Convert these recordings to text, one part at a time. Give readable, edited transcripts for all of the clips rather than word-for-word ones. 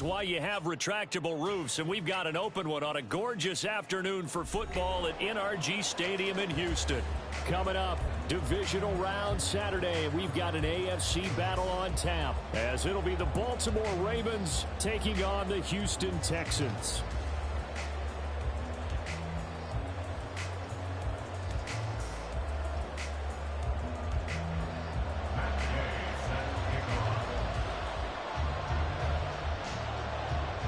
is why you have retractable roofs, and we've got an open one on a gorgeous afternoon for football at NRG Stadium in Houston. Coming up, divisional round Saturday, we've got an AFC battle on tap, as it'll be the Baltimore Ravens taking on the Houston Texans.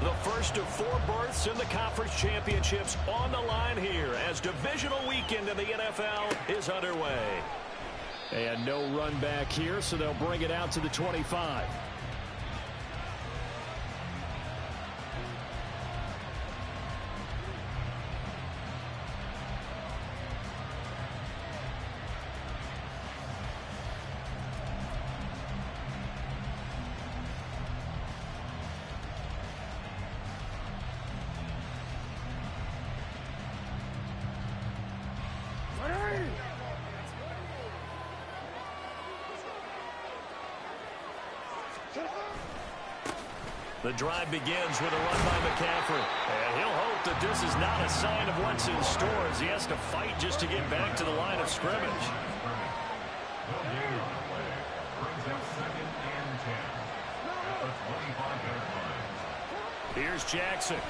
The first of 4 berths in the conference championships on the line here as divisional weekend in the NFL is underway. And no run back here, so they'll bring it out to the 25. The drive begins with a run by McCaffrey. And he'll hope that this is not a sign of what's in store as he has to fight just to get back to the line of scrimmage. Here's Jackson.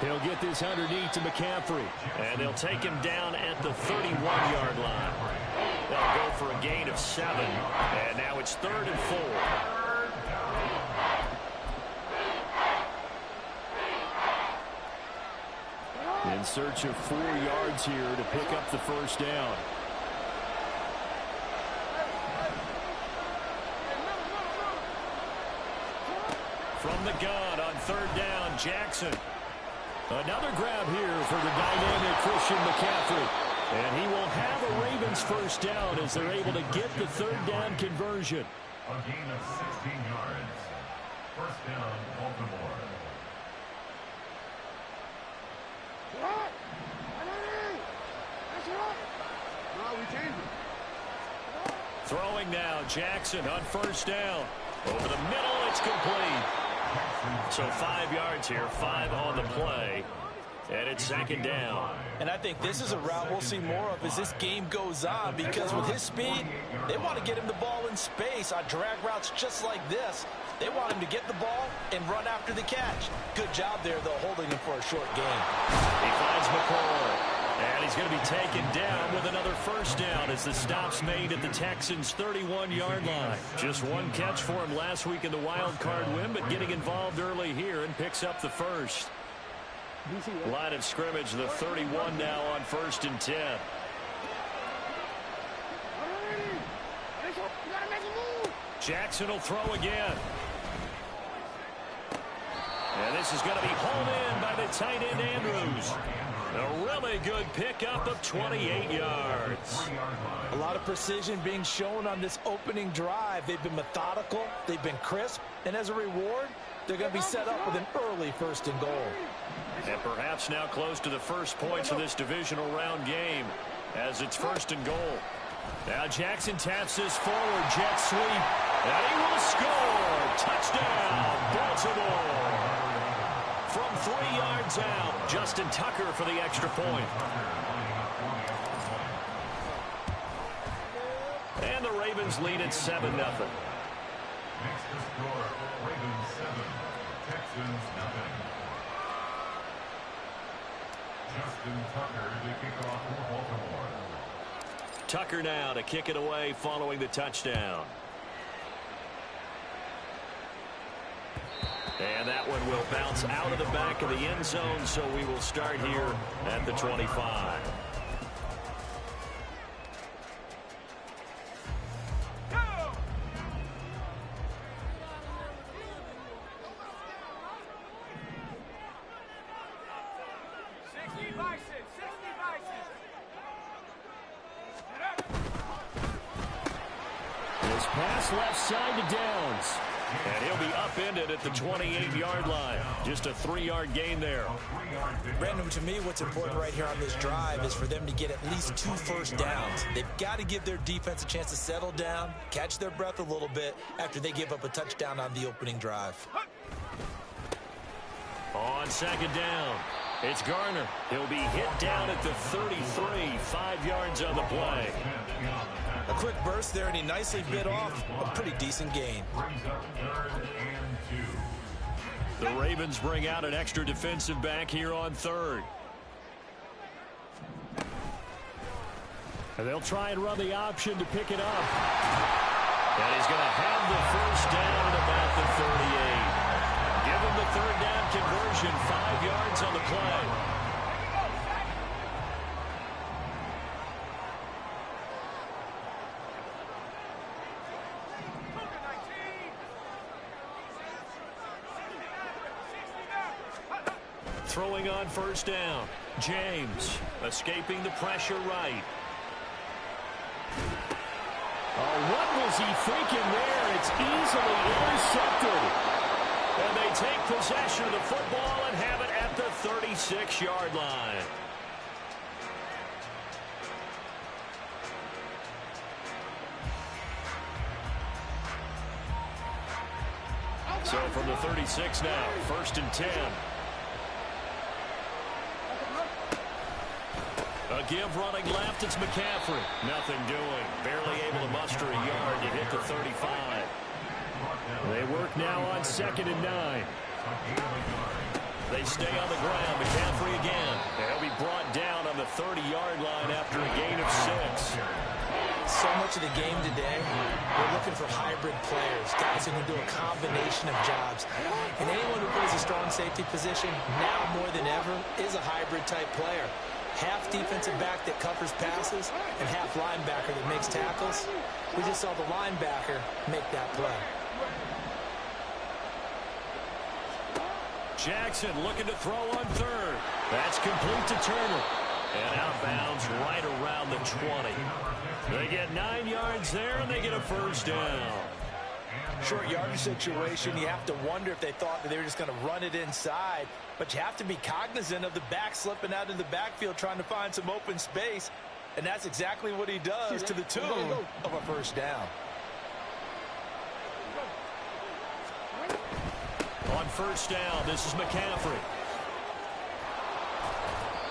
He'll get this underneath to McCaffrey. And they'll take him down at the 31-yard line. They'll go for a gain of 7. And now it's 3rd and 4. In search of 4 yards here to pick up the first down. From the gun on 3rd down, Jackson. Another grab here for the dynamic Christian McCaffrey. And he will have a Ravens first down as they're able to get the 3rd down conversion. A gain of 16 yards. First down, Baltimore. Throwing now, Jackson on 1st down. Over the middle, it's complete. So 5 yards here, 5 on the play. And it's 2nd down. And I think this is a route we'll see more of as this game goes on, because with his speed, they want to get him the ball in space on drag routes just like this. They want him to get the ball and run after the catch. Good job there, though, holding him for a short gain. He finds McCoy. And he's going to be taken down with another first down as the stop's made at the Texans' 31-yard line. Just one catch for him last week in the wild card win, but getting involved early here and picks up the first. Line of scrimmage, the 31 now on 1st and 10. Jackson will throw again. And this is going to be hauled in by the tight end Andrews. A really good pickup of 28 yards. A lot of precision being shown on this opening drive. They've been methodical, they've been crisp, and as a reward, they're going to be set up with an early 1st and goal. And perhaps now close to the first points of this divisional round game as it's 1st and goal. Now Jackson taps this forward, jet sweep, and he will score. Touchdown, Baltimore. From 3 yards out, Justin Tucker for the extra point. And the Ravens lead at 7-0. Next to score, Ravens 7, Texans 0. Justin Tucker to kick off for Baltimore. Tucker now to kick it away following the touchdown. And that one will bounce out of the back of the end zone, so we will start here at the 25. This pass left side to Downs. And he'll be upended at the 28-yard line. Just a 3-yard gain there. Brandon, to me, what's important right here on this drive is for them to get at least 2 first downs. They've got to give their defense a chance to settle down, catch their breath a little bit after they give up a touchdown on the opening drive. On second down, it's Garner. He'll be hit down at the 33, 5 yards on the play. A quick burst there, and he nicely bit off a pretty decent gain. The Ravens bring out an extra defensive back here on third. And they'll try and run the option to pick it up. And he's going to have the first down at about the 38. Give him the third down conversion, 5 yards on the play. Throwing on first down. James escaping the pressure right. Oh, what was he thinking there? It's easily intercepted. And they take possession of the football and have it at the 36-yard line. So from the 36 now, 1st and 10. A give running left, it's McCaffrey. Nothing doing. Barely able to muster a yard to hit the 35. They work now on 2nd and 9. They stay on the ground. McCaffrey again. They'll be brought down on the 30-yard line after a gain of 6. So much of the game today, we're looking for hybrid players, guys who can do a combination of jobs. And anyone who plays a strong safety position, now more than ever, is a hybrid-type player. Half defensive back that covers passes and half linebacker that makes tackles. We just saw the linebacker make that play. Jackson looking to throw on third. That's complete to Turner. And outbounds right around the 20. They get 9 yards there, and they get a first down. Short yardage situation, you have to wonder if they thought that they were just going to run it inside. But you have to be cognizant of the back slipping out in the backfield trying to find some open space. And that's exactly what he does to the tune of a first down. On first down, this is McCaffrey.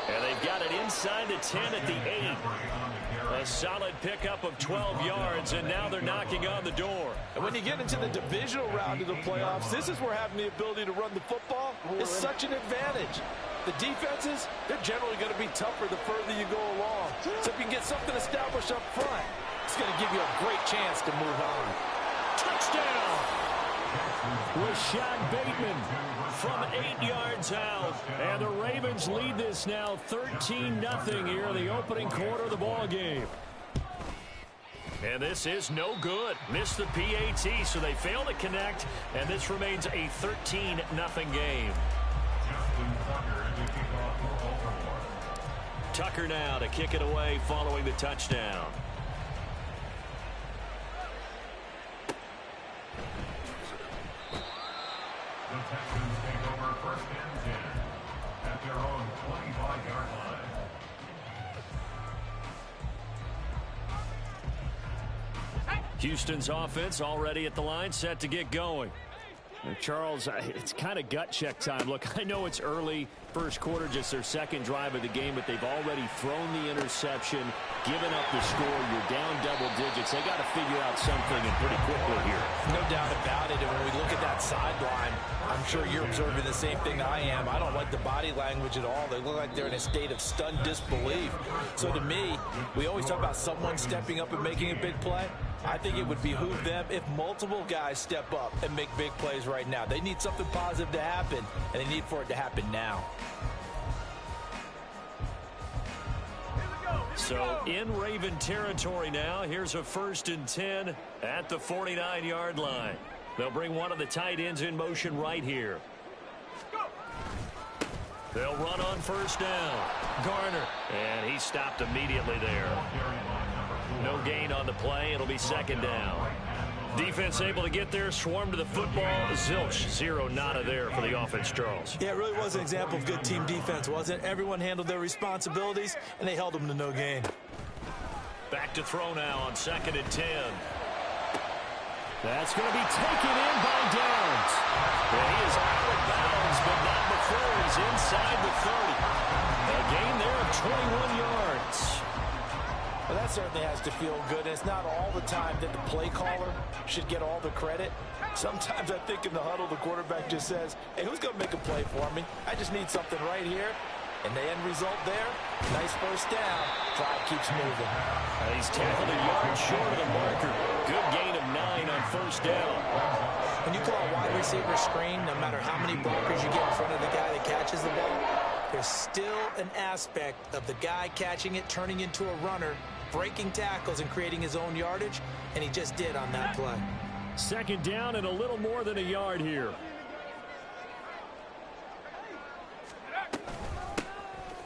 And they've got it inside the 10 at the 8. A solid pickup of 12 yards, and now they're knocking on the door. And when you get into the divisional round of the playoffs, this is where having the ability to run the football is such an advantage. The defenses, they're generally going to be tougher the further you go along. So if you can get something established up front, it's going to give you a great chance to move on. Touchdown! Rashad Bateman from 8 yards out. And the Ravens lead this now 13-0 here in the opening quarter of the ball game. And this is no good. Missed the PAT, so they fail to connect. And this remains a 13-0 game. Tucker now to kick it away following the touchdown. The Texans take over 1st and 10 at their own 25-yard line. Houston's offense already at the line, set to get going. Charles, it's kind of gut check time. Look, I know it's early, first quarter, just their second drive of the game, but they've already thrown the interception, given up the score. You're down double digits. They got to figure out something, and pretty quickly here. No doubt about it. And when we look at that sideline, I'm sure you're observing the same thing I am. I don't like the body language at all. They look like they're in a state of stunned disbelief. So to me, we always talk about someone stepping up and making a big play. I think it would behoove them if multiple guys step up and make big plays right now. They need something positive to happen, and they need for it to happen now. So in Raven territory now, here's a 1st and 10 at the 49-yard line. They'll bring one of the tight ends in motion right here. They'll run on first down. Garner, and he stopped immediately there. No gain on the play. It'll be 2nd down. Defense able to get there, swarm to the football. Zilch, zero, nada there for the offense, Charles. Yeah, it really was an example of good team defense, wasn't it? Everyone handled their responsibilities, and they held them to no gain. Back to throw now on 2nd and 10. That's going to be taken in by Downs. And he is out of bounds, but not before he's inside the 30. A gain there of 21 yards. Well, that certainly has to feel good. And it's not all the time that the play caller should get all the credit. Sometimes I think in the huddle, the quarterback just says, hey, who's going to make a play for me? I just need something right here. And the end result there, nice first down. Drive keeps moving. He's tackled a yard short of the marker. Good gain of 9 on first down. When you call a wide receiver screen, no matter how many blockers you get in front of the guy that catches the ball, there's still an aspect of the guy catching it, turning into a runner, breaking tackles and creating his own yardage, and he just did on that play. 2nd down and a little more than a yard here.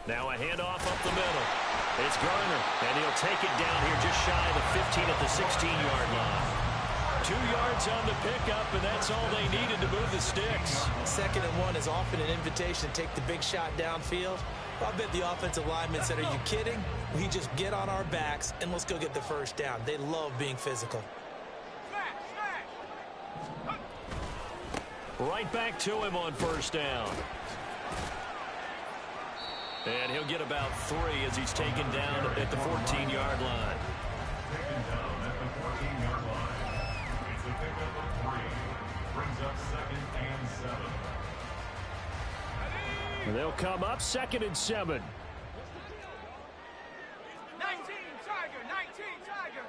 Now a handoff up the middle. It's Garner, and he'll take it down here just shy of the 15 at the 16-yard line. 2 yards on the pickup, and that's all they needed to move the sticks. 2nd and 1 is often an invitation to take the big shot downfield. I bet the offensive lineman said, are you kidding? We just get on our backs, and let's go get the first down. They love being physical. Right back to him on first down. And he'll get about 3 as he's taken down at the 14-yard line. Taken down at the 14-yard line. It's a pickup of 3. Brings up 2nd and 7. They'll come up 2nd and 7. 19 Tiger, 19 Tiger.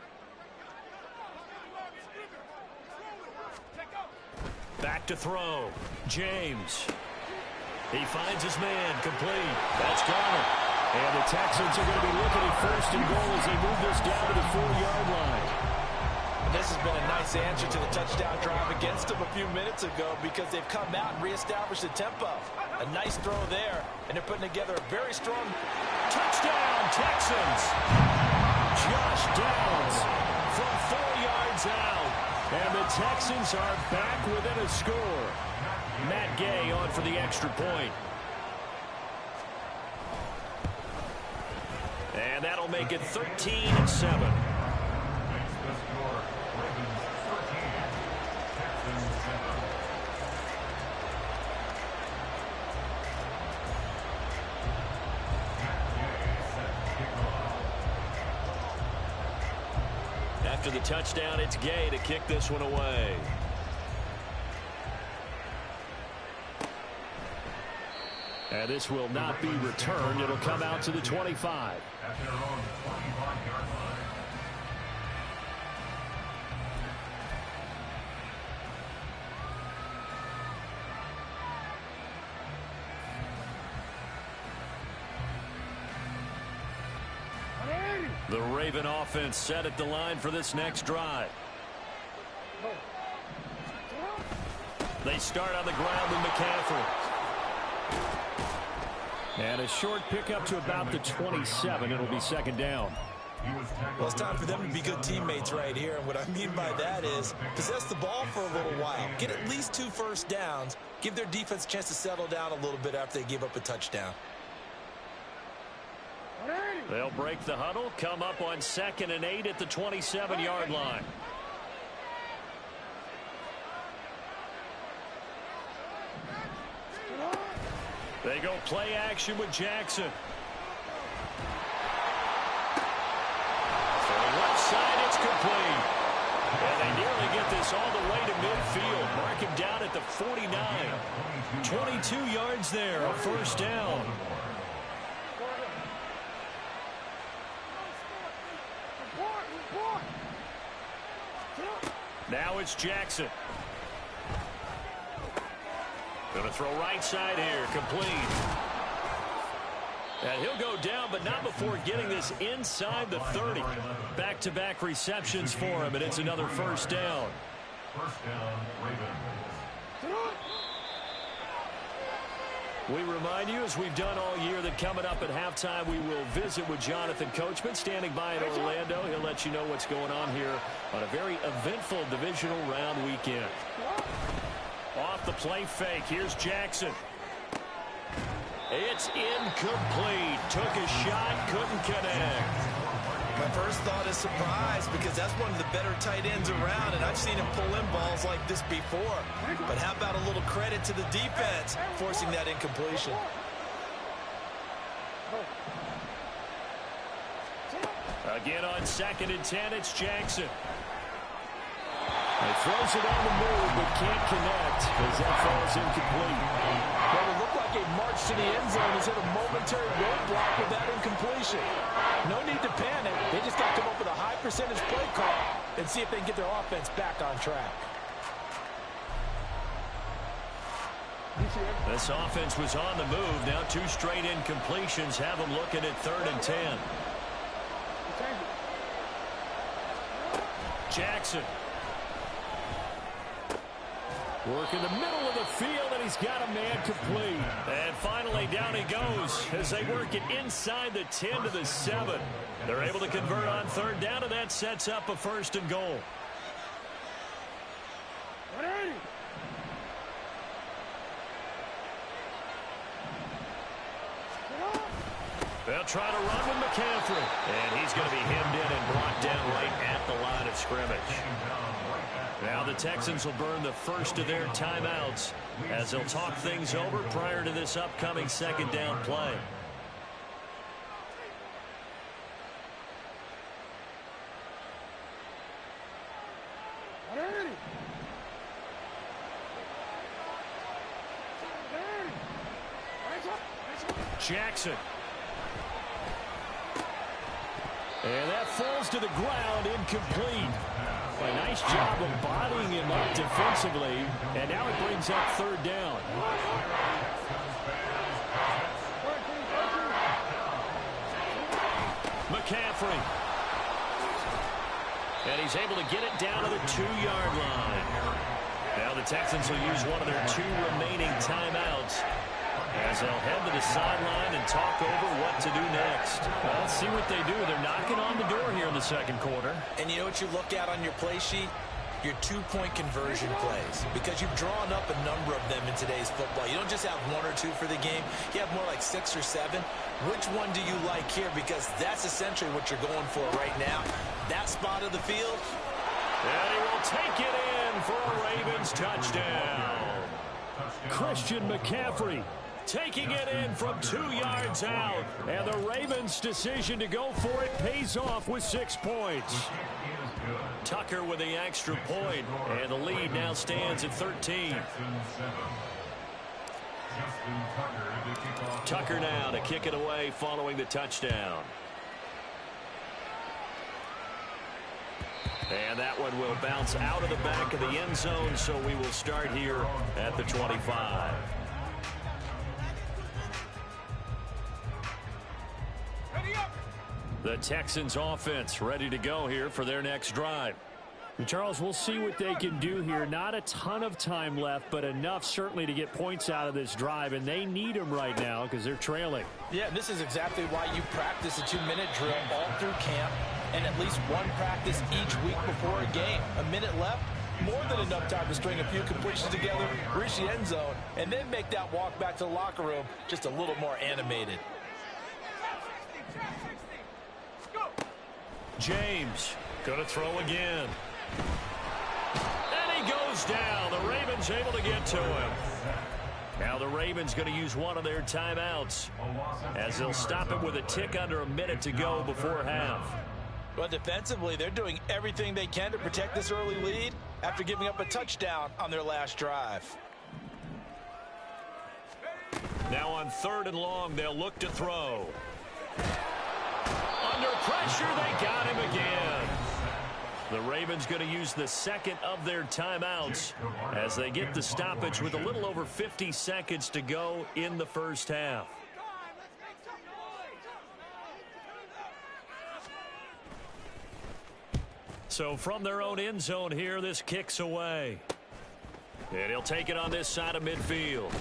Back to throw. James. He finds his man, complete. That's Garner. And the Texans are going to be looking at 1st and goal as they move this down to the 4-yard line. This has been a nice answer to the touchdown drive against them a few minutes ago because they've come out and reestablished the tempo. A nice throw there, and they're putting together a very strong touchdown, Texans. Josh Downs from 4 yards out. And the Texans are back within a score. Matt Gay on for the extra point. And that'll make it 13-7. After the touchdown, it's Gay to kick this one away. And this will not be returned. It'll come out to the 25. At their own 25-yard line. The Raven offense set at the line for this next drive. They start on the ground with McCaffrey. And a short pickup to about the 27. It'll be 2nd down. Well, it's time for them to be good teammates right here. And what I mean by that is possess the ball for a little while. Get at least 2 first downs. Give their defense a chance to settle down a little bit after they give up a touchdown. They'll break the huddle, come up on 2nd and 8 at the 27-yard line. They go play action with Jackson. For the left side, it's complete. And they nearly get this all the way to midfield. Mark him down at the 49. 22 yards there, a first down. Now it's Jackson. Going to throw right side here, complete. And he'll go down, but not before getting this inside the 30. Back-to-back receptions for him, and it's another first down. First down, Ravens. We remind you, as we've done all year, that coming up at halftime, we will visit with Jonathan Coachman, standing by in Orlando. He'll let you know what's going on here on a very eventful divisional round weekend. Off the play fake, here's Jackson. It's incomplete. Took a shot, couldn't connect. My first thought is surprise, because that's one of the better tight ends around, and I've seen him pull in balls like this before. But how about a little credit to the defense forcing that incompletion? Again on 2nd and 10, it's Jackson. He throws it on the move, but can't connect as that falls incomplete. Well, it looked like a march to the end zone has hit a momentary roadblock with that incompletion. No need to panic. They just got to come up with a high percentage play call and see if they can get their offense back on track. This offense was on the move. Now 2 straight incompletions have them looking at 3rd and 10. Jackson. Work in the middle of the field, and he's got a man complete. And finally, down he goes as they work it inside the 10 to the 7. They're able to convert on 3rd down, and that sets up a 1st and goal. They'll try to run with McCaffrey. And he's going to be hemmed in and brought down right at the line of scrimmage. Now the Texans will burn the first of their timeouts as they'll talk things over prior to this upcoming 2nd down play. Jackson. And that falls to the ground, incomplete. A nice job of bodying him up defensively, and now it brings up 3rd down. McCaffrey. And he's able to get it down to the 2-yard line. Now the Texans will use one of their 2 remaining timeouts as they'll head to the sideline and talk over what to do next. Well, let's see what they do. They're knocking on the door here in the 2nd quarter. And you know what you look at on your play sheet? Your 2-point conversion plays, because you've drawn up a number of them in today's football. You don't just have 1 or 2 for the game. You have more like 6 or 7. Which one do you like here? Because that's essentially what you're going for right now. That spot of the field. And he will take it in for a Ravens touchdown. Christian McCaffrey taking it in from 2 yards out. And the Ravens' decision to go for it pays off with 6 points. Tucker with the extra point, and the lead now stands at 13. Tucker now to kick it away following the touchdown. And that one will bounce out of the back of the end zone, so we will start here at the 25. The Texans offense ready to go here for their next drive. And Charles, we'll see what they can do here. Not a ton of time left, but enough certainly to get points out of this drive, and they need them right now because they're trailing. Yeah, this is exactly why you practice a 2-minute drill all through camp and at least 1 practice each week before a game. A minute left, more than enough time to string a few completions together, reach the end zone, and then make that walk back to the locker room just a little more animated. James going to throw again. And he goes down. The Ravens able to get to him. Now the Ravens going to use one of their timeouts as they'll stop him with a tick under a minute to go before half. Well, defensively, they're doing everything they can to protect this early lead after giving up a touchdown on their last drive. Now on 3rd and long, they'll look to throw. Under pressure, they got him again. The Ravens going to use the 2nd of their timeouts as they get the stoppage with a little over 50 seconds to go in the first half. So from their own end zone here, this kicks away. And he'll take it on this side of midfield.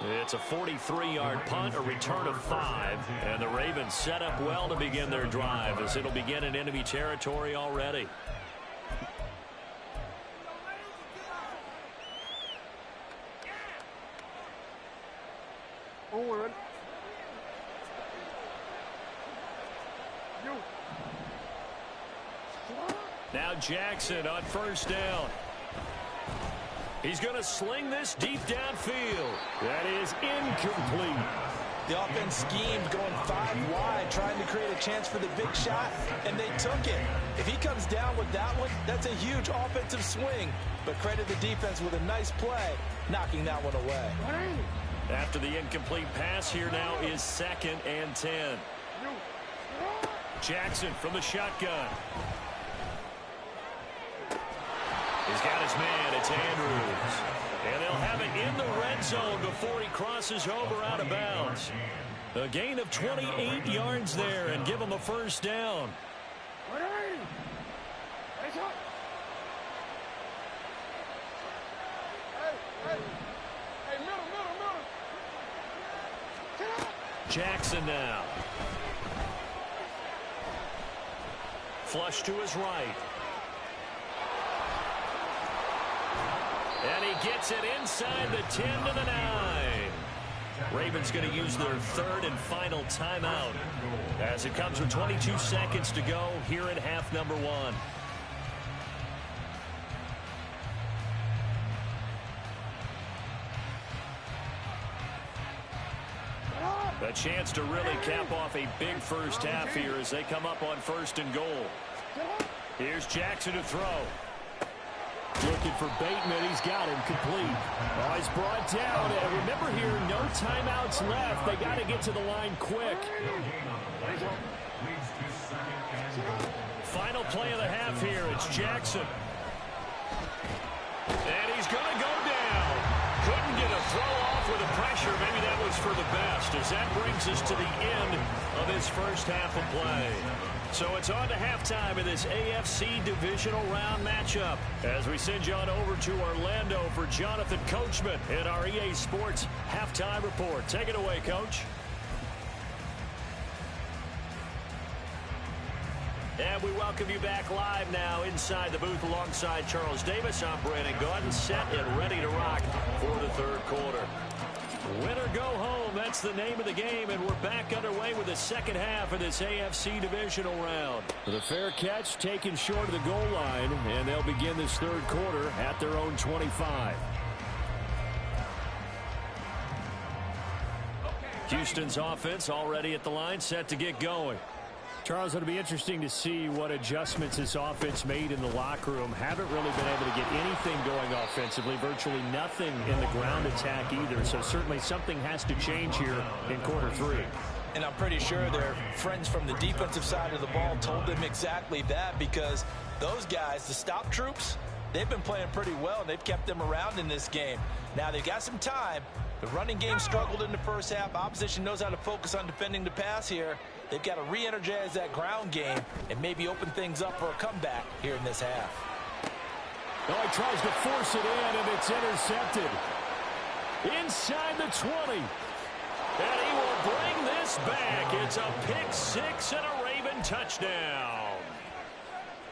It's a 43-yard punt, a return of 5, and the Ravens set up well to begin their drive as it'll begin in enemy territory already. Now Jackson on first down. He's going to sling this deep downfield. That is incomplete. The offense schemed going 5 wide, trying to create a chance for the big shot, and they took it. If he comes down with that one, that's a huge offensive swing. But credit the defense with a nice play, knocking that one away. After the incomplete pass, here now is 2nd and 10. Jackson from the shotgun. He's got his man. It's Andrews. And they'll have it in the red zone before he crosses over out of bounds. A gain of 28 yards there and give him a first down. Jackson now. Flush to his right. And he gets it inside the 10 to the 9. Ravens going to use their 3rd and final timeout as it comes with 22 seconds to go here in half number 1. A chance to really cap off a big first half here as they come up on 1st and goal. Here's Jackson to throw. Looking for Bateman. He's got him complete. Oh, he's brought down. And remember here, no timeouts left. They got to get to the line quick. Final play of the half here. It's Jackson. And he's going to go down. Couldn't get a throw off with the pressure. Maybe that was for the best as that brings us to the end of his first half of play. So it's on to halftime in this AFC divisional round matchup as we send you on over to Orlando for Jonathan Coachman in our EA Sports halftime report. Take it away, Coach. And we welcome you back live now inside the booth alongside Charles Davis. I'm Brandon Gordon, set and ready to rock for the 3rd quarter. Win or go home, that's the name of the game, and we're back underway with the second half of this AFC divisional round. The fair catch taken short of the goal line, and they'll begin this 3rd quarter at their own 25. Houston's offense already at the line, set to get going. Charles, it'll be interesting to see what adjustments this offense made in the locker room. Haven't really been able to get anything going offensively, virtually nothing in the ground attack either. So certainly something has to change here in quarter 3. And I'm pretty sure their friends from the defensive side of the ball told them exactly that, because those guys, the stop troops, they've been playing pretty well, and they've kept them around in this game. Now they've got some time. The running game struggled in the first half. Opposition knows how to focus on defending the pass here. They've got to re-energize that ground game and maybe open things up for a comeback here in this half. Oh, he tries to force it in, and it's intercepted. Inside the 20. And he will bring this back. It's a pick 6 and a Raven touchdown.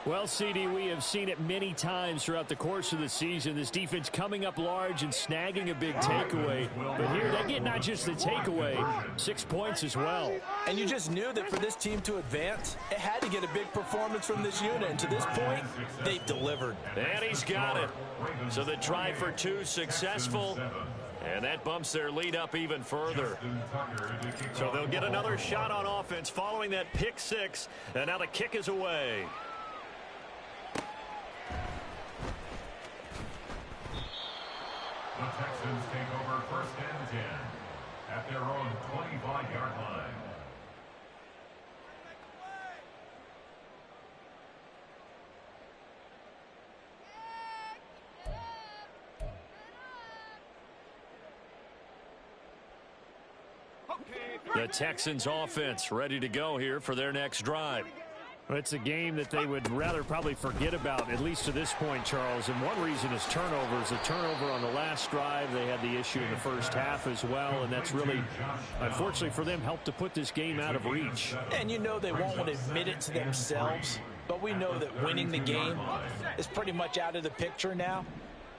Well, CD, we have seen it many times throughout the course of the season. This defense coming up large and snagging a big takeaway. But here, they get not just the takeaway, 6 points as well. And you just knew that for this team to advance, it had to get a big performance from this unit. And to this point, they've delivered. And he's got it. So the try for 2 successful. And that bumps their lead up even further. So they'll get another shot on offense following that pick 6. And now the kick is away. The Texans take over 1st and 10 at their own 25-yard line. The Texans offense ready to go here for their next drive. It's a game that they would rather probably forget about, at least to this point, Charles. And one reason is turnovers. A turnover on the last drive. They had the issue in the first half as well. And that's really, unfortunately for them, helped to put this game out of reach. And you know they won't admit it to themselves. But we know that winning the game is pretty much out of the picture now.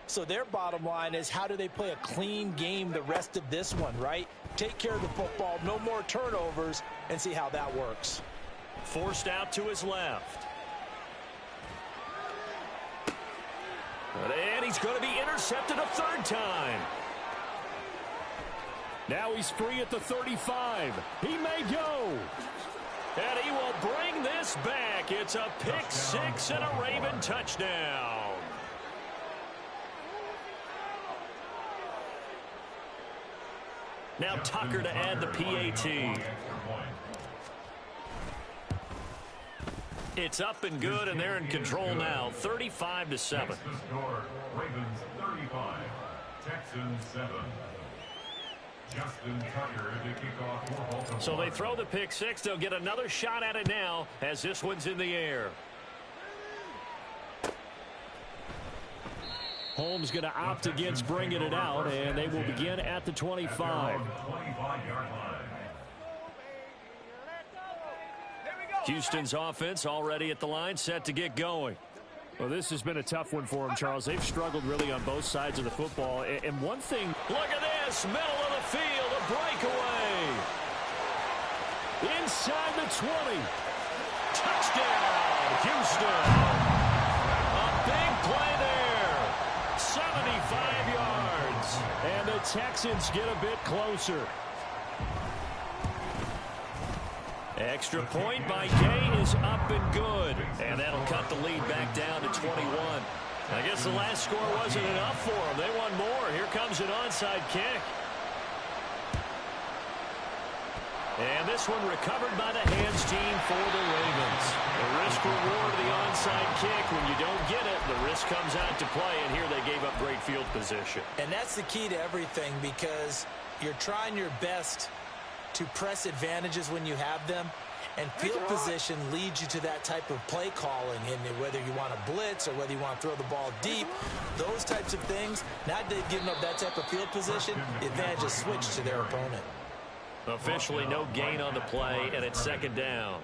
So their bottom line is, how do they play a clean game the rest of this one, right? Take care of the football, no more turnovers, and see how that works. Forced out to his left. And he's going to be intercepted a third time. Now he's free at the 35. He may go. And he will bring this back. It's a pick six and a Raven touchdown. Now Tucker to add the PAT. It's up and good, and they're in control now, 35-7. Ravens 35, Texans 7. Justin Tucker to kick off for Baltimore. So they throw the pick six. They'll get another shot at it now as this one's in the air. Holmes going to opt against bringing it out, and they will begin at the 25. Houston's offense already at the line, set to get going. Well, this has been a tough one for them, Charles. They've struggled really on both sides of the football. And one thing... Look at this, middle of the field, a breakaway. Inside the 20. Touchdown, Houston. A big play there. 75 yards. And the Texans get a bit closer. Extra point by Gay is up and good. And that'll cut the lead back down to 21. I guess the last score wasn't enough for them. They want more. Here comes an onside kick. And this one recovered by the hands team for the Ravens. The risk-reward of the onside kick. When you don't get it, the risk comes out to play. And here they gave up great field position. And that's the key to everything, because you're trying your best to press advantages when you have them, and field position leads you to that type of play calling. And whether you want to blitz or whether you want to throw the ball deep, those types of things, now that they've given up that type of field position, the advantage is switched to their opponent. Officially no gain on the play, and it's second down.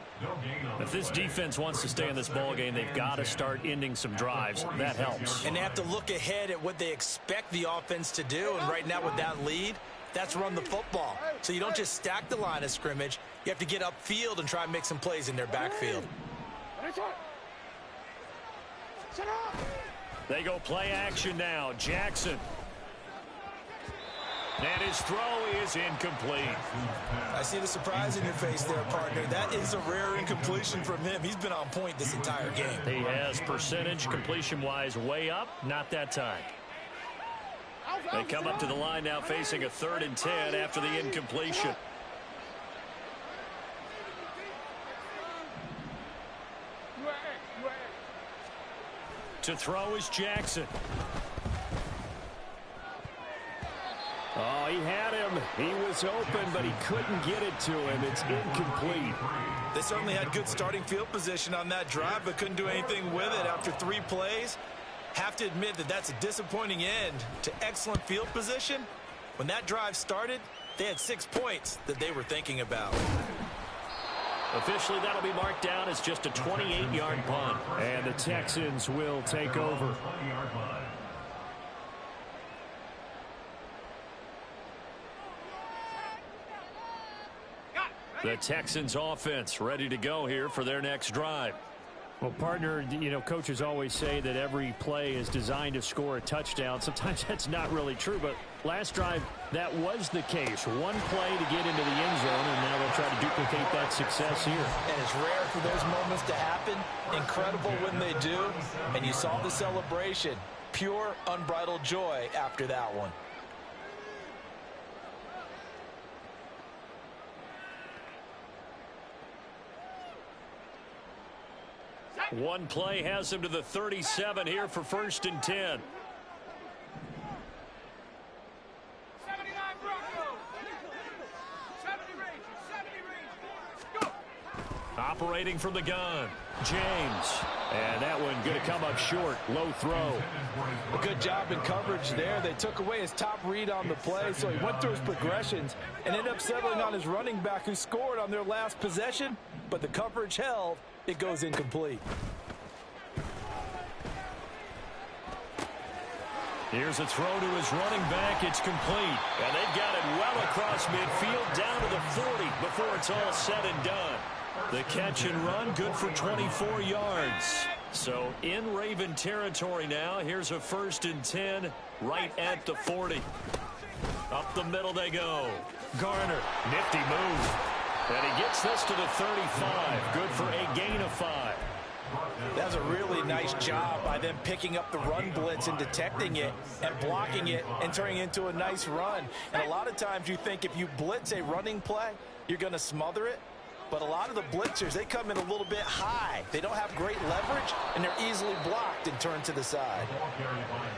If this defense wants to stay in this ball game, they've got to start ending some drives. That helps. And they have to look ahead at what they expect the offense to do, and right now with that lead, that's run the football. So you don't just stack the line of scrimmage. You have to get upfield and try and make some plays in their backfield. They go play action now. Jackson. And his throw is incomplete. I see the surprise in your face there, partner. That is a rare incompletion from him. He's been on point this entire game. He has percentage completion-wise way up. Not that time. They come up to the line now facing a 3rd and 10 after the incompletion. To throw is Jackson. Oh, he had him. He was open, but he couldn't get it to him. It's incomplete. They certainly had good starting field position on that drive, but couldn't do anything with it after 3 plays. Have to admit that that's a disappointing end to excellent field position. When that drive started, they had 6 points that they were thinking about. Officially, that'll be marked down as just a 28-yard punt. And the Texans will take over. The Texans offense ready to go here for their next drive. Well, partner, you know, coaches always say that every play is designed to score a touchdown. Sometimes that's not really true, but last drive, that was the case. One play to get into the end zone, and now they'll try to duplicate that success here. And it's rare for those moments to happen. Incredible when they do. And you saw the celebration. Pure, unbridled joy after that one. One play has him to the 37 here for 1st and 10. 79 Broncos. 70 Rangers. 70 Rangers. Go. Operating from the gun, James. And that one going to come up short. Low throw. A good job in coverage there. They took away his top read on the play, so he went through his progressions and ended up settling on his running back who scored on their last possession, but the coverage held. It goes incomplete. Here's a throw to his running back. It's complete. And they've got it well across midfield down to the 40 before it's all said and done. The catch and run, good for 24 yards. So in Raven territory now. Here's a 1st and 10 right at the 40. Up the middle they go. Garner, nifty move. And he gets this to the 35. Good for a gain of 5. That was a really nice job by them picking up the run blitz and detecting it and blocking it and turning it into a nice run. And a lot of times you think if you blitz a running play, you're going to smother it. But a lot of the blitzers, they come in a little bit high. They don't have great leverage, and they're easily blocked and turned to the side.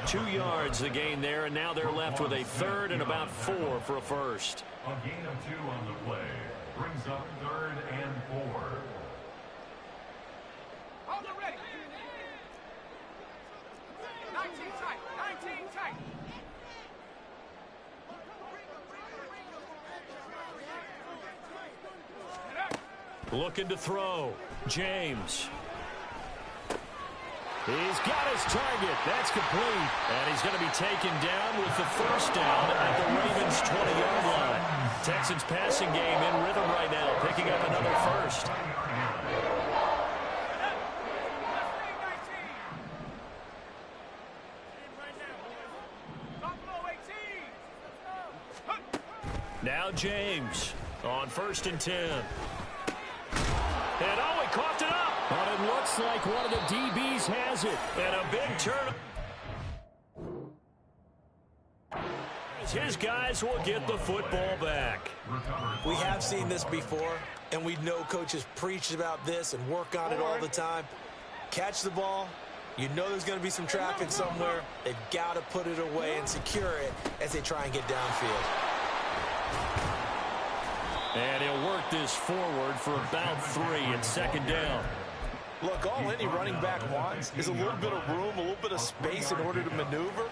2 yards the gain there, and now they're left with a 3rd and about 4 for a first. A gain of 2 on the play brings up 3rd and 4. Hold it ready. 19 tight. 19 tight. Looking to throw. James. He's got his target. That's complete. And he's going to be taken down with the 1st down at the Ravens' 20-yard line. Texans passing game in rhythm right now, picking up another 1st. Now James on 1st and 10. And oh, he coughed it up. But it looks like one of the DBs has it. And a big turn. His guys will get the football back. We have seen this before, and we know coaches preach about this and work on it all the time. Catch the ball. You know there's going to be some traffic somewhere. They've got to put it away and secure it as they try and get downfield. And he'll work this forward for about 3 and 2nd down. Look, all any running back wants is a little bit of room, a little bit of space in order to maneuver.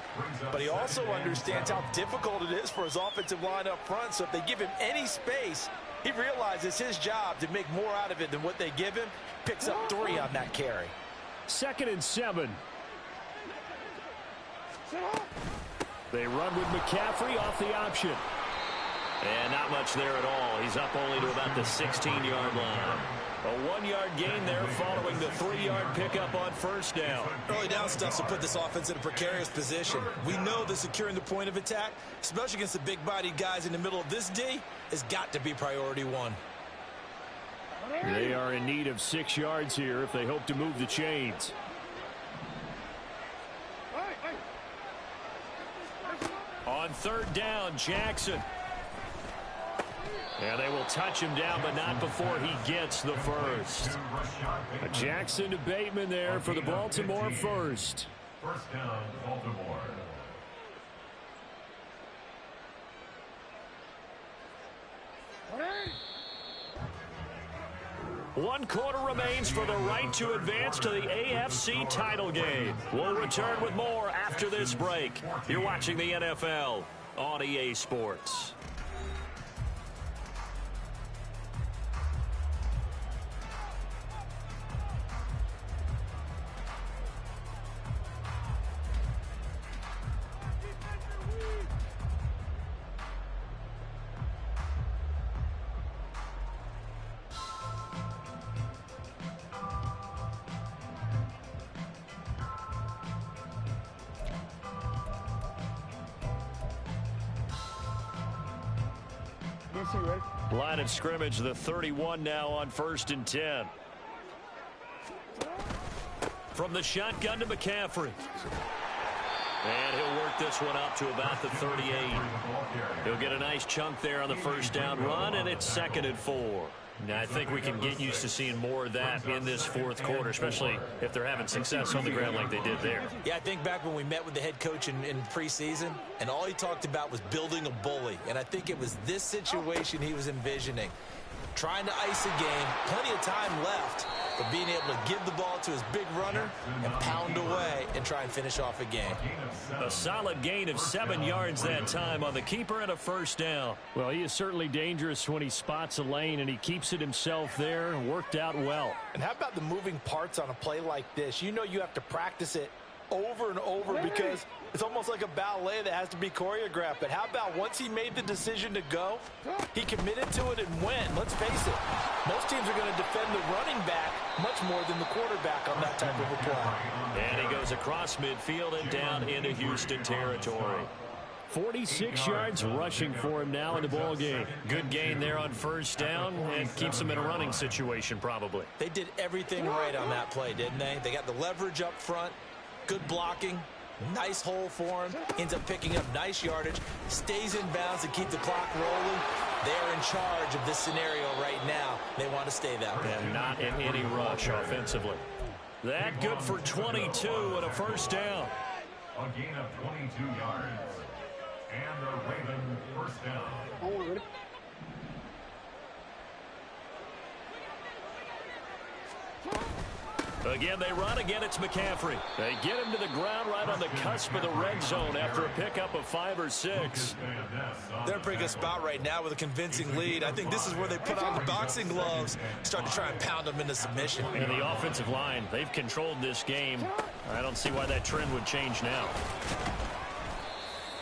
But he also understands how difficult it is for his offensive line up front. So if they give him any space, he realizes his job to make more out of it than what they give him. Picks up 3 on that carry. 2nd and 7. They run with McCaffrey off the option. And not much there at all. He's up only to about the 16-yard line. A 1-yard gain there following the 3-yard pickup on 1st down. Early down stuff to put this offense in a precarious position. We know that securing the point of attack, especially against the big-bodied guys in the middle of this D, has got to be priority 1. They are in need of 6 yards here if they hope to move the chains. On 3rd down, Jackson. And they will touch him down, but not before he gets the 1st. A Jackson to Bateman there for the Baltimore 1st. 1st down, Baltimore. One quarter remains for the right to advance to the AFC title game. We'll return with more after this break. You're watching the NFL on EA Sports. Line of scrimmage, the 31 now on 1st and 10. From the shotgun to McCaffrey. And he'll work this one up to about the 38. He'll get a nice chunk there on the 1st down run, and it's 2nd and 4. Now, I think we can get used to seeing more of that in this 4th quarter, especially if they're having success on the ground like they did there. Yeah, I think back when we met with the head coach in preseason, and all he talked about was building a bully. And I think it was this situation he was envisioning. trying to ice a game, plenty of time left, but being able to give the ball to his big runner and pound away and try and finish off a game. A solid gain of 7 yards that time on the keeper and a first down. Well, he is certainly dangerous when he spots a lane, and he keeps it himself there and worked out well. And how about the moving parts on a play like this? You know you have to practice it over and over because it's almost like a ballet that has to be choreographed. But how about once he made the decision to go, he committed to it and went. Let's face it, most teams are going to defend the running back much more than the quarterback on that type of a play. And he goes across midfield and down into Houston territory. 46 yards rushing for him now in the ball game. Good gain there on first down and keeps him in a running situation probably. They did everything right on that play, didn't they? They got the leverage up front, good blocking, nice hole for him, ends up picking up nice yardage, stays in bounds to keep the clock rolling. They're in charge of this scenario right now. They want to stay that way. And not in any rush offensively. That good for 22 and a first down. A gain of 22 yards. And the Raven first down. Again, they run. Again, it's McCaffrey. They get him to the ground right on the cusp of the red zone after a pickup of 5 or 6. They're in a pretty good spot right now with a convincing lead. I think this is where they put on the boxing gloves, start to try and pound them into submission. And the offensive line, they've controlled this game. I don't see why that trend would change now.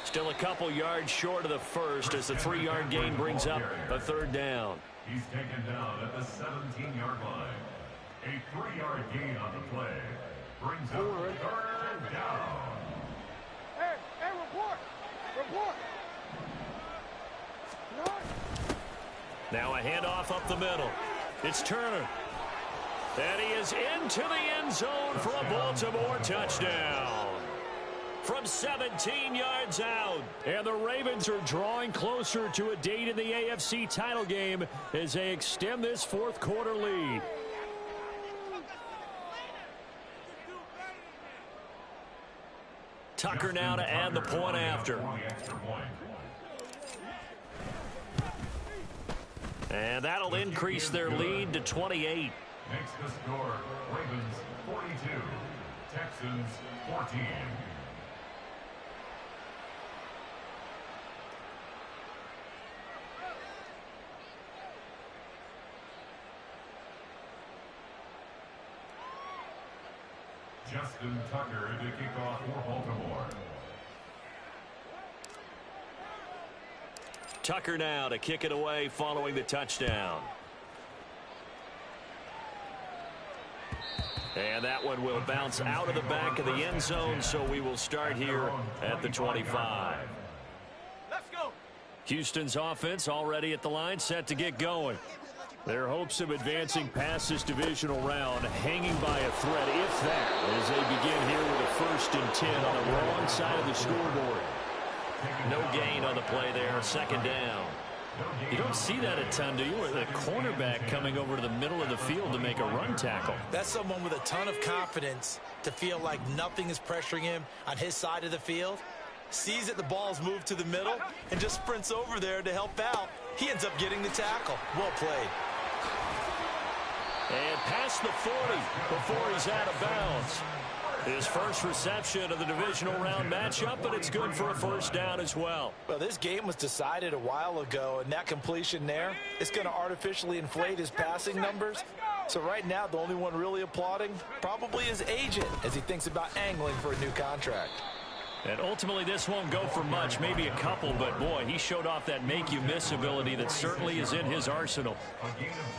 Still a couple yards short of the first as the 3-yard gain brings up a third down. He's taken down at the 17-yard line. A 3-yard gain on the play brings up third down. Hey, report! Report! Now a handoff up the middle. It's Turner. And he is into the end zone for a Baltimore touchdown. From 17 yards out. And the Ravens are drawing closer to a date in the AFC title game as they extend this fourth quarter lead. Tucker now to add the point after. And that'll increase their lead to 28. Makes the score Ravens 42, Texans 14. Justin Tucker to kick off for Baltimore. Tucker now to kick it away following the touchdown. And that one will bounce out of the back of the end zone, so we will start here at the 25. Let's go! Houston's offense already at the line, set to get going. Their hopes of advancing past this divisional round hanging by a thread, if that, as they begin here with a 1st and 10 on the wrong side of the scoreboard. No gain on the play there, second down. You don't see that a ton, do you? With a cornerback coming over to the middle of the field to make a run tackle. That's someone with a ton of confidence to feel like nothing is pressuring him on his side of the field. Sees that the ball's moved to the middle and just sprints over there to help out. He ends up getting the tackle. Well played. And past the 40 before he's out of bounds. His first reception of the divisional round matchup, but it's good for a first down as well. Well, this game was decided a while ago, and that completion there is going to artificially inflate his passing numbers. So right now, the only one really applauding probably his agent as he thinks about angling for a new contract. And ultimately, this won't go for much, maybe a couple, but boy, he showed off that make-you-miss ability that certainly is in his arsenal.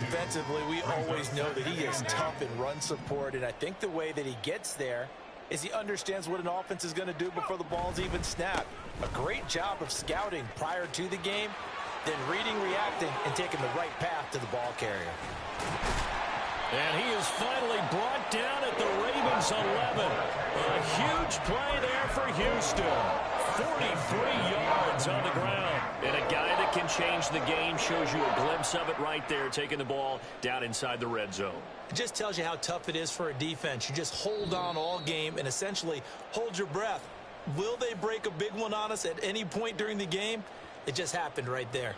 Defensively, we always know that he is tough in run support, and I think the way that he gets there is he understands what an offense is going to do before the ball's even snapped. A great job of scouting prior to the game, then reading, reacting, and taking the right path to the ball carrier. And he is finally brought down at the Ravens 11. A huge play there for Houston. 43 yards on the ground. And a guy that can change the game, shows you a glimpse of it right there, taking the ball down inside the red zone. It just tells you how tough it is for a defense. You just hold on all game and essentially hold your breath. Will they break a big one on us at any point during the game? It just happened right there.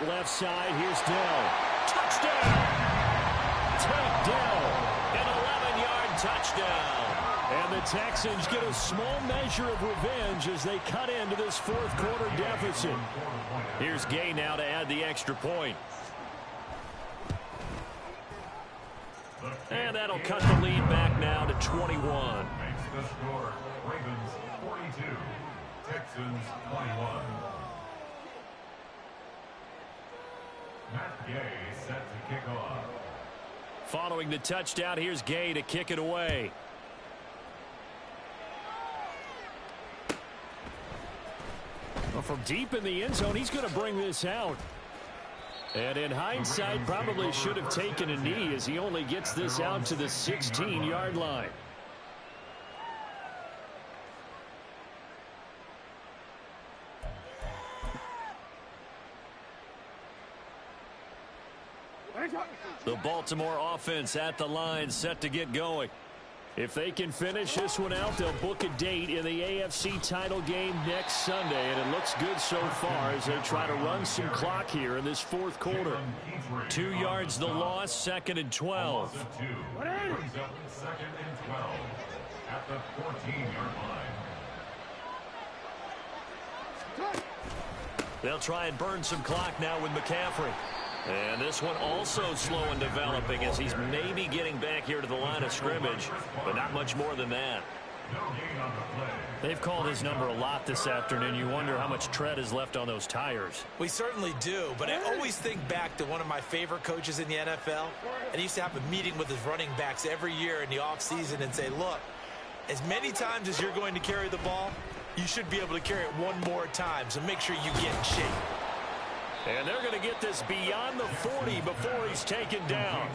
Left side, here's Dell. Touchdown! Take Dell. An 11-yard touchdown. And the Texans get a small measure of revenge as they cut into this fourth quarter deficit. Here's Gay now to add the extra point. And that'll cut the lead back now to 21. Makes the score. Ravens 42, Texans 21. Matt Gay set to kick off. Following the touchdown, here's Gay to kick it away. Well, from deep in the end zone, he's going to bring this out. And in hindsight, probably should have taken a knee as he only gets this out to the 16-yard line. The Baltimore offense at the line, set to get going. If they can finish this one out, they'll book a date in the AFC title game next Sunday. And it looks good so far as they try to run some clock here in this fourth quarter. 2 yards the loss, 2nd and 12. Brings up 2nd and 12 at the 14-yard line. They'll try and burn some clock now with McCaffrey. And this one also slow in developing as he's maybe getting back here to the line of scrimmage, but not much more than that. They've called his number a lot this afternoon. You wonder how much tread is left on those tires. We certainly do, but I always think back to one of my favorite coaches in the NFL, and he used to have a meeting with his running backs every year in the offseason and say, look, as many times as you're going to carry the ball, you should be able to carry it one more time, so make sure you get in shape. And they're going to get this beyond the 40 before he's taken down.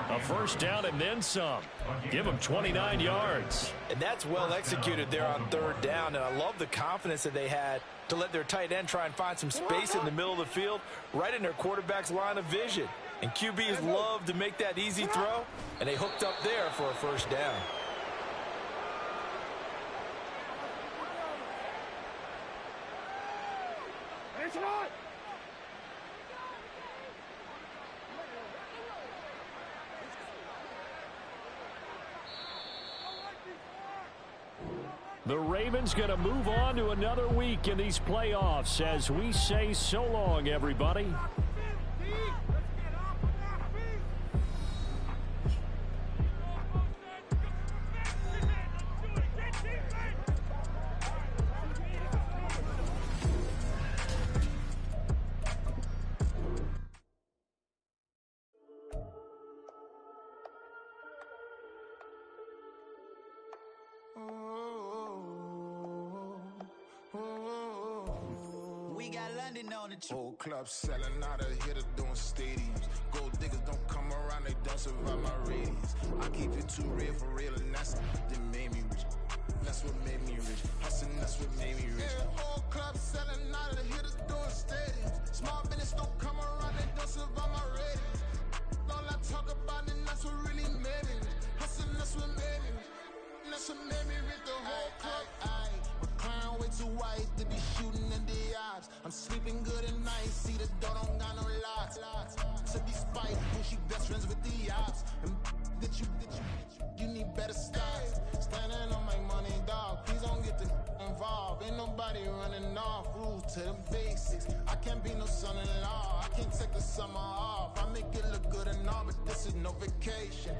A first down and then some. Give him 29 yards. And that's well executed there on 3rd down. And I love the confidence that they had to let their tight end try and find some space in the middle of the field, right in their quarterback's line of vision. And QBs love to make that easy throw, and they hooked up there for a first down. The Ravens going to move on to another week in these playoffs as we say so long, everybody. Whole club selling out of hitter doing stadiums. Gold diggers don't come around, they don't survive my radius. I keep it too real for real, and that's that made me rich. That's what made me rich. Hustling, that's what made me rich. Yeah, whole club selling out of hitters doing stadiums. Small business don't come around, they don't survive my radius. All I talk about, and that's what really made me rich. Hustling, that's what made me rich. That's what made me rich. The whole club. My clown way too white to be shooting in the eyes. I'm sleeping good at night, see the door don't got no locks. To be spiteful, she best friends with the ops. And that you need better styles. Standing on my money, dog, please don't get involved. Ain't nobody running off, rules to the basics. I can't be no son-in-law, I can't take the summer off. I make it look good and all, but this is no vacation.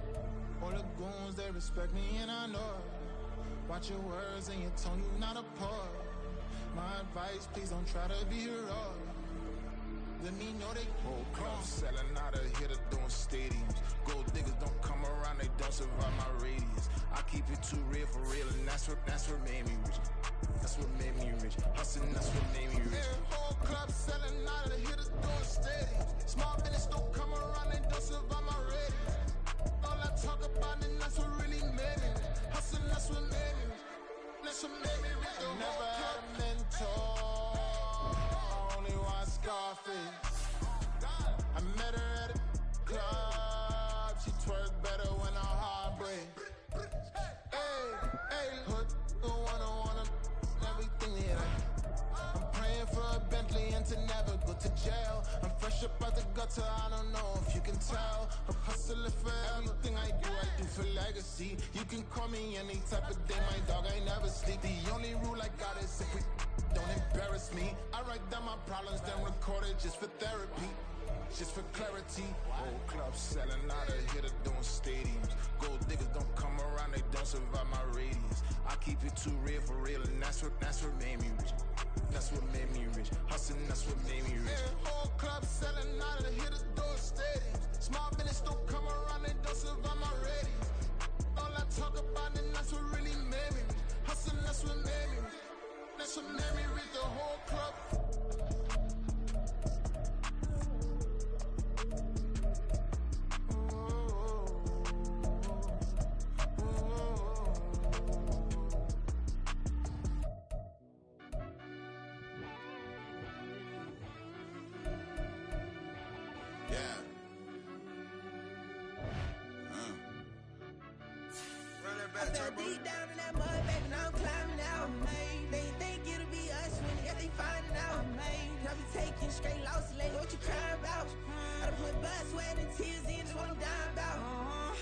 All the goons, they respect me and I know it. Watch your words and your tone, you not a poet. My advice, please don't try to be heroic. Let me know they whole club selling out of hitter doing stadiums. Gold diggers don't come around, they don't survive my radius. I keep it too real for real, and that's what made me rich. That's what made me rich. Hustling, that's what made me rich. Yeah, whole club selling out of hitters doing stadiums. Small business don't come around, they don't survive my radius. All I talk about, and that's what really made me rich. Hustling, that's what made me rich. That's what made me rich. I never had a mentor. I only watch Scarface. I met her at a club. She twerk better when her heart breaks. Hey, put the wanna everything that I'm praying for a Bentley and to never go to jail. I'm fresh up daughter, I don't know if you can tell. I'm hustling for everything I do for legacy. You can call me any type of day, my dog, I never sleep. The only rule I got is if we don't embarrass me. I write down my problems, then record it just for therapy. Just for clarity, whole club selling out of here to doing stadiums. Gold diggers don't come around, they don't survive my radius. I keep it too real for real, and that's what made me rich. That's what made me rich. Hustling, that's what made me rich. Yeah, whole club selling out of here to doing stadiums. Small business don't come around, they don't survive my radius. All I talk about, and that's what really made me rich. Hustling, that's what made me rich. That's what made me rich. The whole club. I fell deep down in that mud, baby, now I'm climbing out. They think it'll be us when they find it out. I be taking straight losses lately, what you crying about? I done put blood, sweat, and tears in, just what I'm dying about.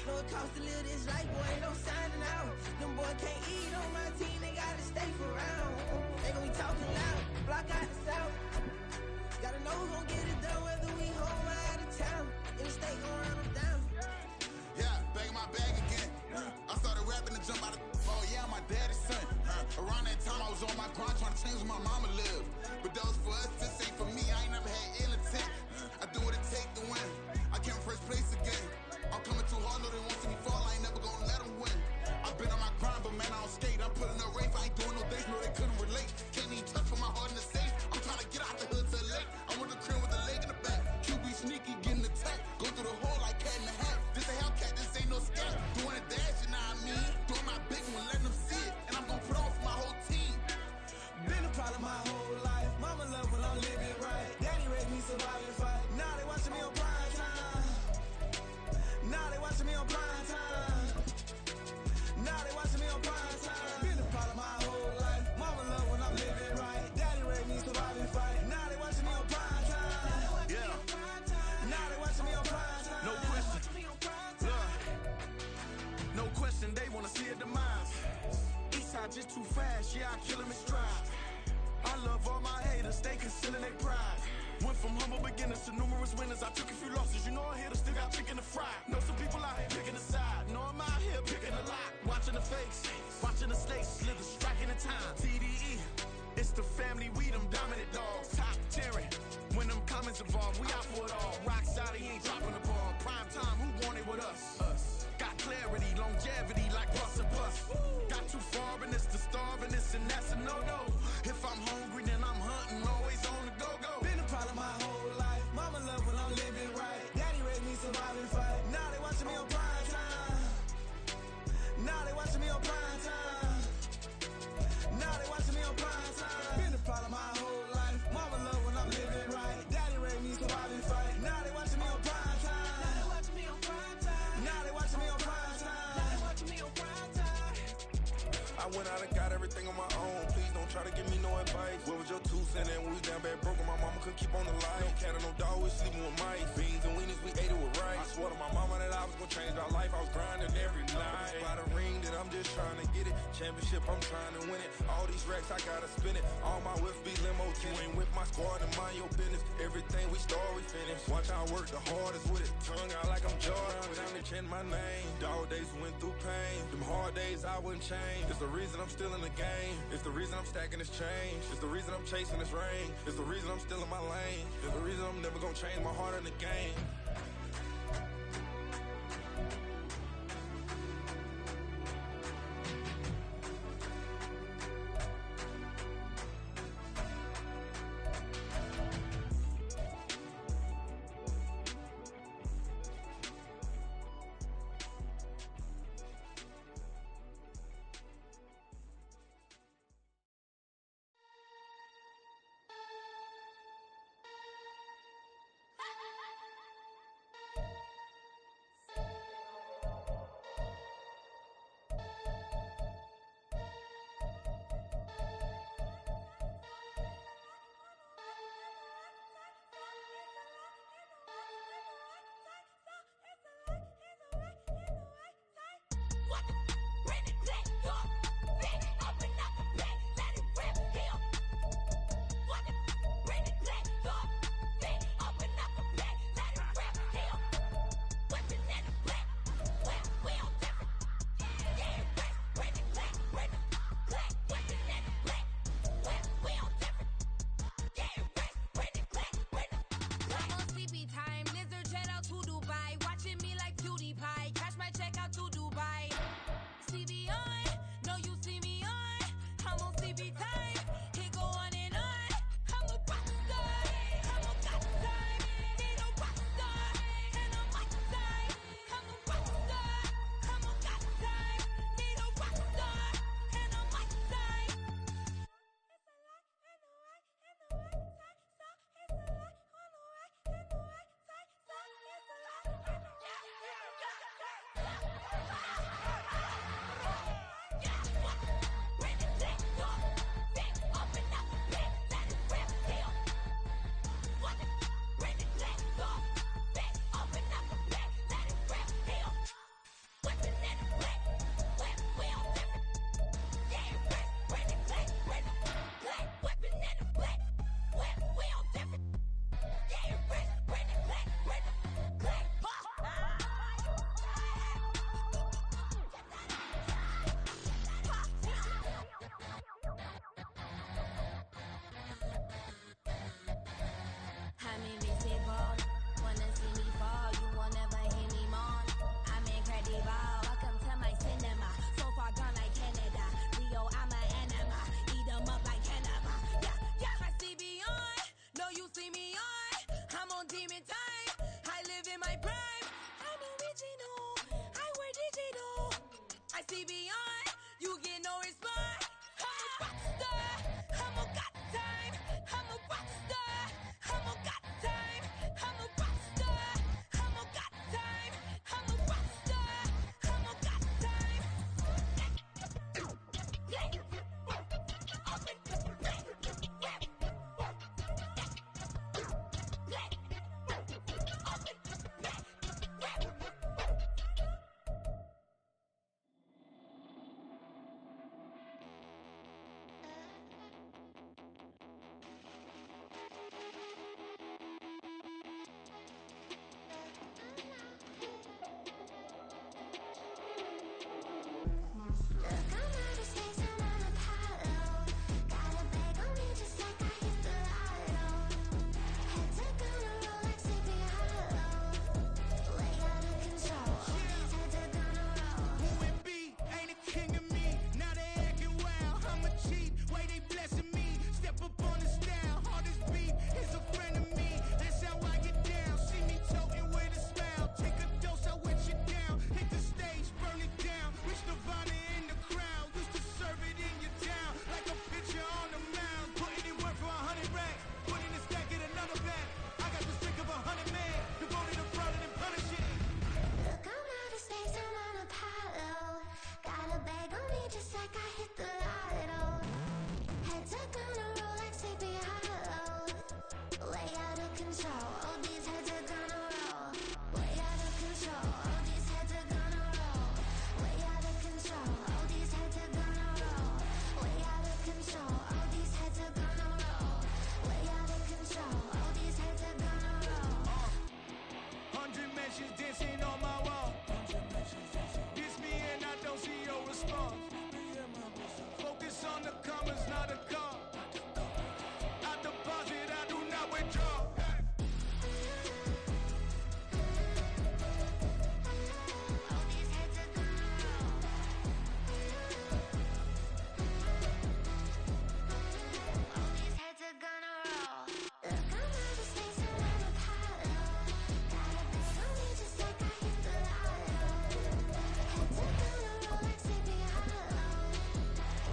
Know it costs to live this life, boy, ain't no signing out. Them boys can't eat on my team, they gotta stay for round. They gon' be talking loud, block out the south. Gotta know who's gon' get it done, whether we home or out of town. In the state, gon' run them down. Yeah, back in my bag again. I started rapping to jump out of oh yeah, I'm my daddy's son. Around that time I was on my grind trying to change where my mama lived. But those for us, this ain't for me. I ain't never had ill intent. I do what it take to win. I came first place again. I'm coming too hard, no they won't see me fall. I ain't never gonna let them win. I've been on my grind, but man I don't skate. I'm putting a race, I ain't doing no dates, no they couldn't relate. Can't even touch for my heart in the safe. I'm trying to get out the hood to the lake. I'm with the crib with the leg in the back. QB sneaky, getting attacked. Go through the hole like cat in the hat. This a Hellcat, this ain't no scat. Doing a dash, you know what I mean? Doing my big one, letting them see it. And I'm gonna put on for my whole team. Been a problem my whole life. Mama love when I'm living right. Daddy raised me survive and fight. Now they watching me on prime time. Now they watching me on prime time. Now they watching me on prime time. Been a problem my whole life. Mama love when I'm living right. Daddy raised me survive and fight. Now they watching me on prime time. Yeah. Now they watching me on prime time. No question. No question, they wanna see a demise. Eastside just too fast, yeah, I kill him in stride. I love all my haters, they concealing their pride. Went from humble beginners to numerous winners. I took a few losses, you know I hit, still got chicken to fry. Know some people out here picking a side. Know I'm out here picking a lot. Watching the fakes, watching the snakes slither, striking the time. TDE, it's the family, we them dominant dogs. Top tiering, when them comments involved, we out for it all. Rock side, he ain't dropping the ball. Prime time, who want it with us? Got clarity, longevity like bus and bus. Got too far and it's the starving, this and that's a no-no. If I'm hungry, then I'm hunting, always on the go-go. Been a problem my whole life. Mama love when I'm living right. Daddy raised me survive and fight. Now they watching me on prime time. Now they watching me on prime time. Now they watching me on prime time. Been a problem my whole life. Mama love when I'm living right. Daddy raised me survive and fight. Now they watching me on prime time. Now they watching me on prime time. Now they watching me on prime time. Now they watching me on prime time. I went out and got everything on my own. Please don't try to give me no advice. What was your 2 cents and we was down bad broke and my mama couldn't keep on the light. No cat and no dog, we sleeping with mice. Beans and weenies, we ate it with rice. I swore to my mama that I was gonna change our life. I was grinding every night. By the ring that I'm just trying to get it. Championship, I'm trying to win it. All these racks, I gotta spin it. All my whips be limo. You ain't with my squad and mind your business. Everything we start, we finish. Watch I work the hardest with it. Tongue out like I'm Jordan. Without me change my name. Dog days went through pain. Them hard days I wouldn't change. It's the reason I'm still in the game. It's the reason I'm stacking this change. It's the reason I'm chasing this ring. It's the reason I'm still in my lane. It's the reason I'm never gonna change my heart in the game. I'm on CB time. He go on and on. I'm a rock star. I'm a got time. Need a rock star. And I'm my time. I'm a rock star. I'm a got time. Need a rock star. And I'm my time. It's a lot and the right and the right side. So it's a lot on the right and the right side. So it's a lot and the right and the I'm invisible, wanna see me fall, you will never hear me moan. I'm incredible, welcome to my cinema. So far gone like Canada, Rio, I'm an enema. Eat 'em up like cannibal. Yeah, yeah, I see beyond, no you see me on. I'm on demon time, I live in my prime. I'm original, I wear digital. I see beyond, you get no response. I'm a rock star, I'm a got time. I'm a rock star, I'm a got time. I'm a rock star, I'm a got time. I'm a rock star, I'm a got time. Who it be? Ain't a king of me. Now they acting wild. I'm a cheat. Way they blessing me. Step up on the style. All this beat is a friend of me. That's how I get down. See me toting with a smile. Take a dose, I wet you down. Hit the stage, burn it down. Rich Nirvana in the crowd. Used to serve it in your town. Like a pitcher on the mound. Putting in work for 100 racks. Put in a stack, get another bag. I got the strength of 100 men. Devoted to fraud and punishing. Look, I'm out of space, I'm on Apollo. Got a bag on me just like I hit the lotto. Head tucked on a Rolex, sleepy hollow. Way out of control, all these heads are gonna roll. Way out of control, all these heads are gonna roll. Way out of control, all these heads are gonna roll. Way out of control, all these heads are gonna roll. Way out of control, all these heads are gonna roll. 100 mentions dancing on my wall. Diss me and I don't see your response. Focus on the commas, not the call. I deposit, I do not withdraw. All these heads are gonna roll. All these heads are gonna roll. Look, I'm out of space, I'm on Apollo. Got a bag on me just like I hit the lotto. Head tucked on a Rolex, sleepy hollow.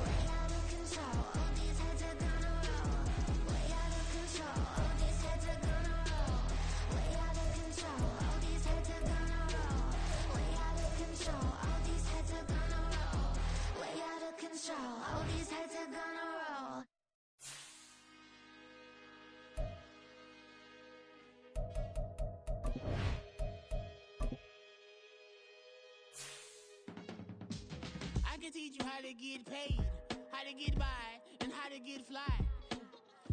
Way out of control, all these heads are gonna roll. Way out of control, all these heads are gonna roll. Way out of control, all these heads are gonna roll. Way out of control, all these heads are gonna roll. Way out of control, all these heads are gonna roll. I can teach you how to get paid, how to get by, and how to get fly.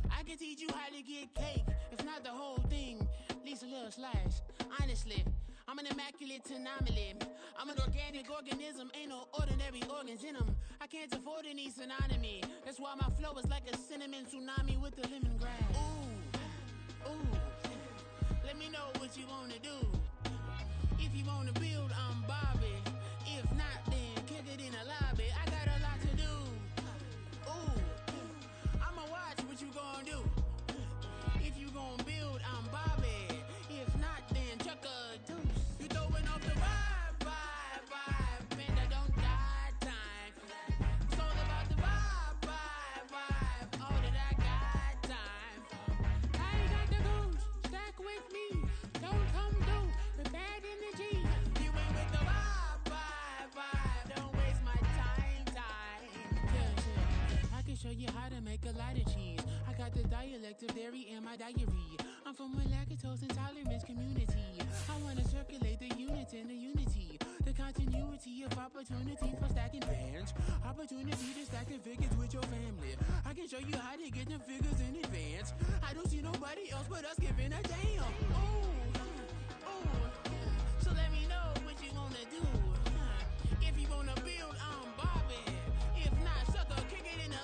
I can teach you how to get cake, if not the whole thing, at least a little slice. Honestly, I'm an immaculate anomaly. I'm an organic organism, ain't no ordinary organs in them. I can't afford any synonymy. That's why my flow is like a cinnamon tsunami with the lemongrass. Ooh, ooh. Let me know what you wanna do. If you wanna build, I'm Bobby. If not, then kick it in the lobby. I got a lot to do. Ooh, gon' build, I'm Bobby. If not, then chuck a deuce. You throwing off the vibe. Man, I don't got time. It's all about the vibe. All that I got time. I ain't got the goose, stack with me. Don't come through with bad energy. You ain't with the vibe. Don't waste my time. Yeah. I can show you how to make a lot of cheese. I got the dialect of dairy in my diary. I'm from a lactose intolerance community. I wanna circulate the units and the unity. The continuity of opportunity for stacking bands. Opportunity to stack the figures with your family. I can show you how to get the figures in advance. I don't see nobody else but us giving a damn. Ooh. So let me know.